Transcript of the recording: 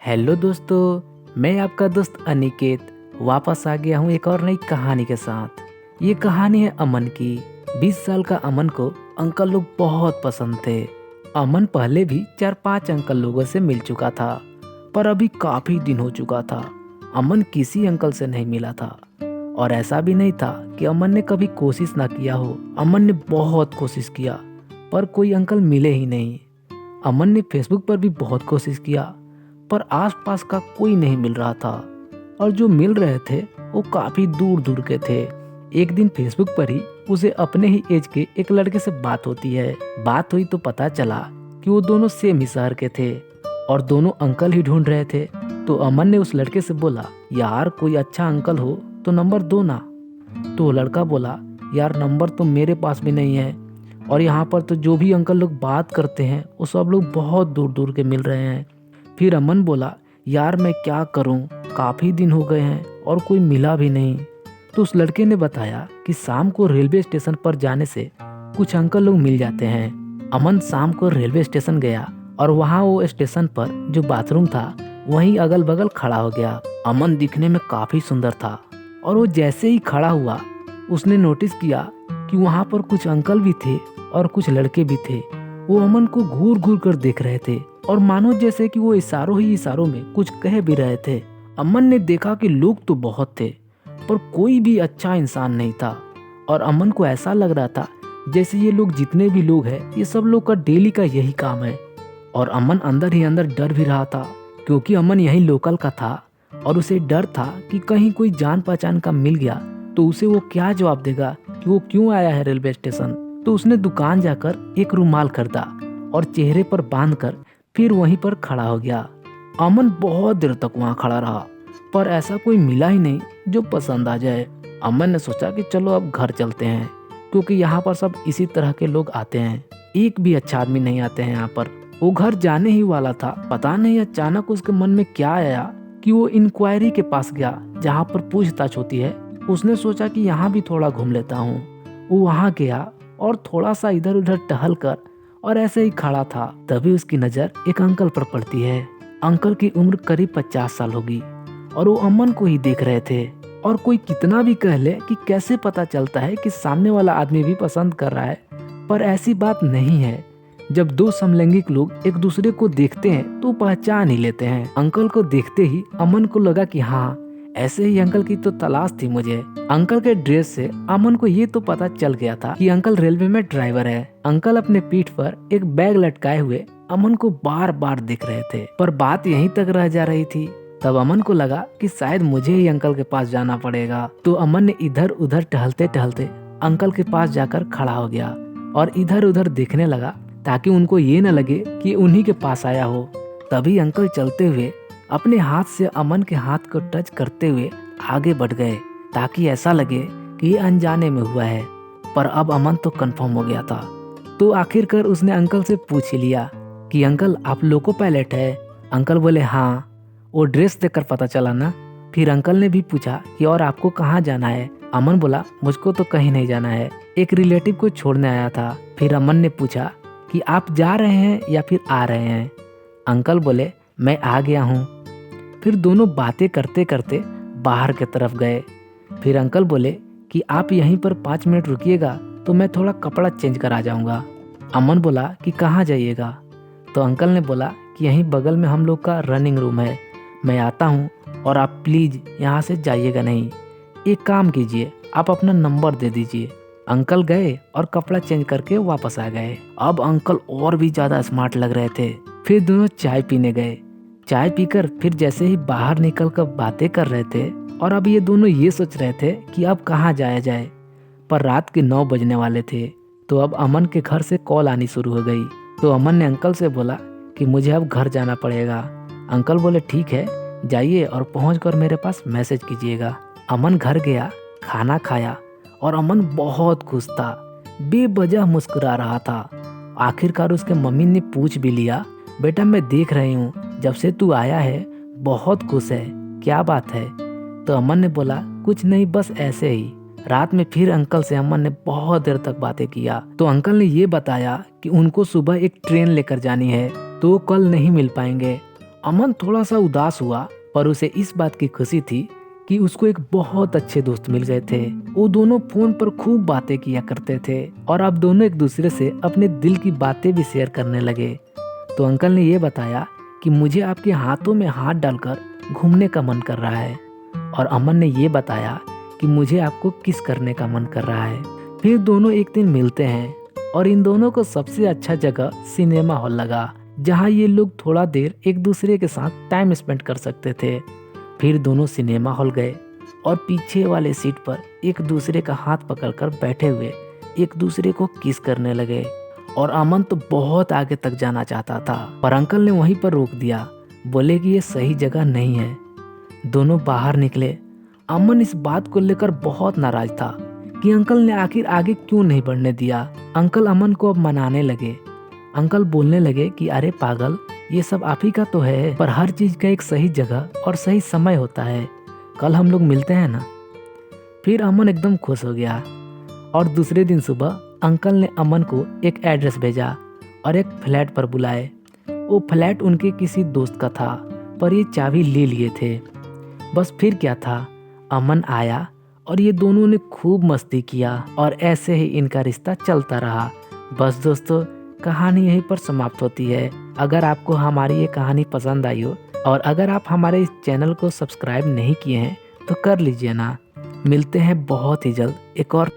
Hello दोस्तों, मैं आपका दोस्त अनिकेत वापस आ गया हूँ एक और नई कहानी के साथ। ये कहानी है अमन की। 20 साल का अमन को अंकल लोग बहुत पसंद थे। अमन पहले भी 4-5 अंकल लोगों से मिल चुका था, पर अभी काफी दिन हो चुका था अमन किसी अंकल से नहीं मिला था। और ऐसा भी नहीं था कि अमन ने कभी कोशिश ना किया हो। अमन ने बहुत कोशिश किया, पर कोई अंकल मिले ही नहीं। अमन ने फेसबुक पर भी बहुत कोशिश किया, पर आसपास का कोई नहीं मिल रहा था, और जो मिल रहे थे वो काफी दूर दूर के थे। एक दिन फेसबुक पर ही उसे अपने ही एज के एक लड़के से बात होती है। बात हुई तो पता चला कि वो दोनों सेम ही शहर के थे और दोनों अंकल ही ढूंढ रहे थे। तो अमन ने उस लड़के से बोला, यार कोई अच्छा अंकल हो तो नंबर दो ना। तो वो लड़का बोला, यार नंबर तो मेरे पास भी नहीं है, और यहाँ पर तो जो भी अंकल लोग बात करते हैं वो सब लोग बहुत दूर दूर के मिल रहे हैं। फिर अमन बोला, यार मैं क्या करूं, काफ़ी दिन हो गए हैं और कोई मिला भी नहीं। तो उस लड़के ने बताया कि शाम को रेलवे स्टेशन पर जाने से कुछ अंकल लोग मिल जाते हैं। अमन शाम को रेलवे स्टेशन गया और वहाँ वो स्टेशन पर जो बाथरूम था वहीं अगल बगल खड़ा हो गया। अमन दिखने में काफ़ी सुंदर था, और वो जैसे ही खड़ा हुआ उसने नोटिस किया कि वहाँ पर कुछ अंकल भी थे और कुछ लड़के भी थे। वो अमन को घूर घूर कर देख रहे थे और मानो जैसे कि वो इशारों ही इशारों में कुछ कह भी रहे थे। अमन ने देखा कि लोग तो बहुत थे, पर कोई भी अच्छा इंसान नहीं था, और अमन को ऐसा लग रहा था जैसे ये लोग जितने भी लोग हैं ये सब लोग का डेली का यही काम है। और अमन अंदर ही अंदर डर भी रहा था, क्योंकि अमन यही लोकल का था और उसे डर था कि कहीं कोई जान पहचान का मिल गया तो उसे वो क्या जवाब देगा कि वो क्यों आया है रेलवे स्टेशन। तो उसने दुकान जाकर एक रुमाल खरीदा और चेहरे पर बांधकर फिर वहीं पर खड़ा हो गया। अमन बहुत देर तक वहां खड़ा रहा, पर ऐसा कोई मिला ही नहीं जो पसंद आ जाए। अमन ने सोचा कि चलो अब घर चलते हैं, क्योंकि यहाँ पर सब इसी तरह के लोग आते हैं, एक भी अच्छा आदमी नहीं आते हैं यहाँ पर। वो घर जाने ही वाला था, पता नहीं अचानक उसके मन में क्या आया कि वो इंक्वायरी के पास गया जहाँ पर पूछताछ होती है। उसने सोचा कि यहाँ भी थोड़ा घूम लेता हूँ। वो वहाँ गया और थोड़ा सा इधर उधर टहल कर और ऐसे ही खड़ा था, तभी उसकी नजर एक अंकल पर पड़ती है। अंकल की उम्र करीब 50 साल होगी और वो अमन को ही देख रहे थे। और कोई कितना भी कह ले कि कैसे पता चलता है कि सामने वाला आदमी भी पसंद कर रहा है, पर ऐसी बात नहीं है। जब दो समलैंगिक लोग एक दूसरे को देखते हैं तो पहचान ही लेते हैं। अंकल को देखते ही अमन को लगा कि हाँ, ऐसे ही अंकल की तो तलाश थी मुझे। अंकल के ड्रेस से अमन को ये तो पता चल गया था कि अंकल रेलवे में ड्राइवर है। अंकल अपने पीठ पर एक बैग लटकाए हुए अमन को बार बार देख रहे थे, पर बात यहीं तक रह जा रही थी। तब अमन को लगा कि शायद मुझे ही अंकल के पास जाना पड़ेगा। तो अमन ने इधर उधर टहलते टहलते अंकल के पास जाकर खड़ा हो गया और इधर उधर देखने लगा, ताकि उनको ये न लगे कि उन्हीं के पास आया हो। तभी अंकल चलते हुए अपने हाथ से अमन के हाथ को टच करते हुए आगे बढ़ गए, ताकि ऐसा लगे कि ये अनजाने में हुआ है। पर अब अमन तो कंफर्म हो गया था। तो आखिरकार उसने अंकल से पूछ लिया कि अंकल आप लोको पायलट है। अंकल बोले हाँ, वो ड्रेस देखकर पता चला ना। फिर अंकल ने भी पूछा कि और आपको कहाँ जाना है। अमन बोला मुझको तो कहीं नहीं जाना है, एक रिलेटिव को छोड़ने आया था। फिर अमन ने पूछा कि आप जा रहे हैं या फिर आ रहे हैं। अंकल बोले मैं आ गया हूँ। फिर दोनों बातें करते करते बाहर की तरफ गए। फिर अंकल बोले कि आप यहीं पर 5 मिनट रुकिएगा तो मैं थोड़ा कपड़ा चेंज कर आ जाऊंगा। अमन बोला कि कहाँ जाइएगा। तो अंकल ने बोला कि यहीं बगल में हम लोग का रनिंग रूम है, मैं आता हूँ और आप प्लीज़ यहाँ से जाइएगा नहीं। एक काम कीजिए, आप अपना नंबर दे दीजिए। अंकल गए और कपड़ा चेंज करके वापस आ गए। अब अंकल और भी ज़्यादा स्मार्ट लग रहे थे। फिर दोनों चाय पीने गए। चाय पीकर फिर जैसे ही बाहर निकल कर बातें कर रहे थे, और अब ये दोनों ये सोच रहे थे कि अब कहाँ जाया जाए। पर रात के 9 बजने वाले थे। तो अब अमन के घर से कॉल आनी शुरू हो गई। तो अमन ने अंकल से बोला कि मुझे अब घर जाना पड़ेगा। अंकल बोले ठीक है, जाइए और पहुंचकर मेरे पास मैसेज कीजिएगा। अमन घर गया, खाना खाया, और अमन बहुत खुश था, बेवजह मुस्कुरा रहा था। आखिरकार उसके मम्मी ने पूछ भी लिया, बेटा मैं देख रही हूँ जब से तू आया है बहुत खुश है, क्या बात है। तो अमन ने बोला कुछ नहीं, बस ऐसे ही। रात में फिर अंकल से अमन ने बहुत देर तक बातें किया। तो अंकल ने ये बताया कि उनको सुबह एक ट्रेन लेकर जानी है, तो वो कल नहीं मिल पाएंगे, अमन थोड़ा सा उदास हुआ, पर उसे इस बात की खुशी थी कि उसको एक बहुत अच्छे दोस्त मिल गए थे। वो दोनों फोन पर खूब बातें किया करते थे और अब दोनों एक दूसरे से अपने दिल की बातें भी शेयर करने लगे। तो अंकल ने ये बताया कि मुझे आपके हाथों में हाथ डालकर घूमने का मन कर रहा है, और अमन ने ये बताया कि मुझे आपको किस करने का मन कर रहा है। फिर दोनों एक दिन मिलते हैं और इन दोनों को सबसे अच्छा जगह सिनेमा हॉल लगा, जहाँ ये लोग थोड़ा देर एक दूसरे के साथ टाइम स्पेंड कर सकते थे। फिर दोनों सिनेमा हॉल गए और पीछे वाले सीट पर एक दूसरे का हाथ पकड़कर बैठे हुए एक दूसरे को किस करने लगे। और अमन तो बहुत आगे तक जाना चाहता था, पर अंकल ने वहीं पर रोक दिया, बोले कि ये सही जगह नहीं है। दोनों बाहर निकले। अमन इस बात को लेकर बहुत नाराज था कि अंकल ने आखिर आगे क्यों नहीं बढ़ने दिया। अंकल अमन को अब मनाने लगे। अंकल बोलने लगे कि अरे पागल, ये सब आप ही का तो है, पर हर चीज का एक सही जगह और सही समय होता है। कल हम लोग मिलते हैं ना। फिर अमन एकदम खुश हो गया और दूसरे दिन सुबह अंकल ने अमन को एक एड्रेस भेजा और एक फ्लैट पर बुलाए। वो फ्लैट उनके किसी दोस्त का था, पर ये चाबी ले लिए थे। बस फिर क्या था, अमन आया और ये दोनों ने खूब मस्ती किया और ऐसे ही इनका रिश्ता चलता रहा। बस दोस्तों, कहानी यहीं पर समाप्त होती है। अगर आपको हमारी ये कहानी पसंद आई हो और अगर आप हमारे इस चैनल को सब्सक्राइब नहीं किए हैं तो कर लीजिए ना। मिलते हैं बहुत ही जल्द एक और